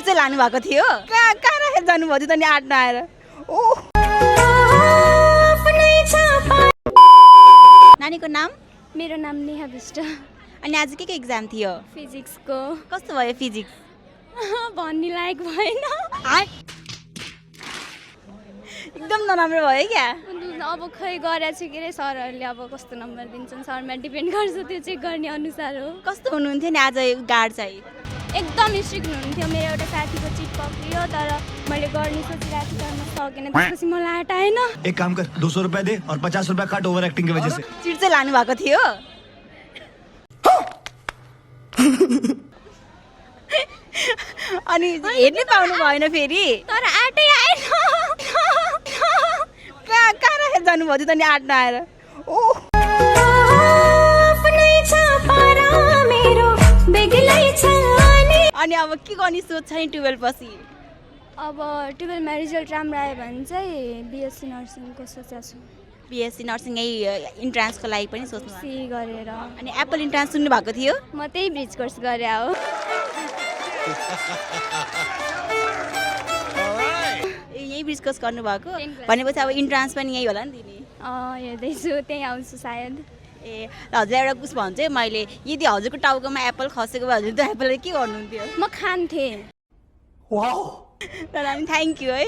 चाहिँ लानु भएको थियो कहाँ कहाँ राखेर जानुभयो त्यो त नि आँट नआएर ओ नानीको नाम मेरो नाम नेहा विष्ट अनि आज के एक्जाम थियो फिजिक्सको कस्तो भयो फिजिक्स भन्ने लायक भएन एकदम नराम्रो भयो क्या अब खै गरेको छु के अरे सरहरूले अब कस्तो नम्बर दिन्छन् सरमा डिपेन्ड गर्छ त्यो चेक गर्ने अनुसार हो कस्तो हुनुहुन्थ्यो नि आज गार्ड चाहिँ एकदम स्ट्रिक्ट हुनुहुन्थ्यो मेरो एउटा साथीको चिट पक्रियो तर मैले गर्ने सोचिरहेको थिएँ गर्न सकेन त्यसपछि मलाई हटाएन एक काम कर 200 रुपए दे और 50 रुपए काट ओवर एक्टिंग की वजह से चिट चाहिँ लानु भएको थियो अनि हेर्नै पाउनु भएन फेरि तर आँटै आएन कहाँ कहाँ राखेर जानुभयो त्यो त नि आँट नआएर ओ अनि अब के गर्ने सोच छ नि 12 पछि अब 12मा रिजल्ट राम्रो आयो भने चाहिँ बिएससी नर्सिङको सोचेको छु बिएससी नर्सिङ इन्ट्रान्सको लागि पनि सोच्नु सी गरेर अनि एप्पल इन्ट्रान्स सुन्नु भएको थियो म त्यही ब्रिज कोर्स गरे हो यही ब्रिज कोर्स गर्नुभएको भनेपछि अब इन्ट्रान्स पनि यही होला नि दिने हेर्दैछु त्यहीँ आउँछु सायद ए हजुर एउटा कुछ भन्छ मैले यदि हजुरको टाउकोमा एप्पल खसेको भए हजुर त एप्पलले के गर्नुहुन्थ्यो म खान्थेँ तर हामी थ्याङ्क यू है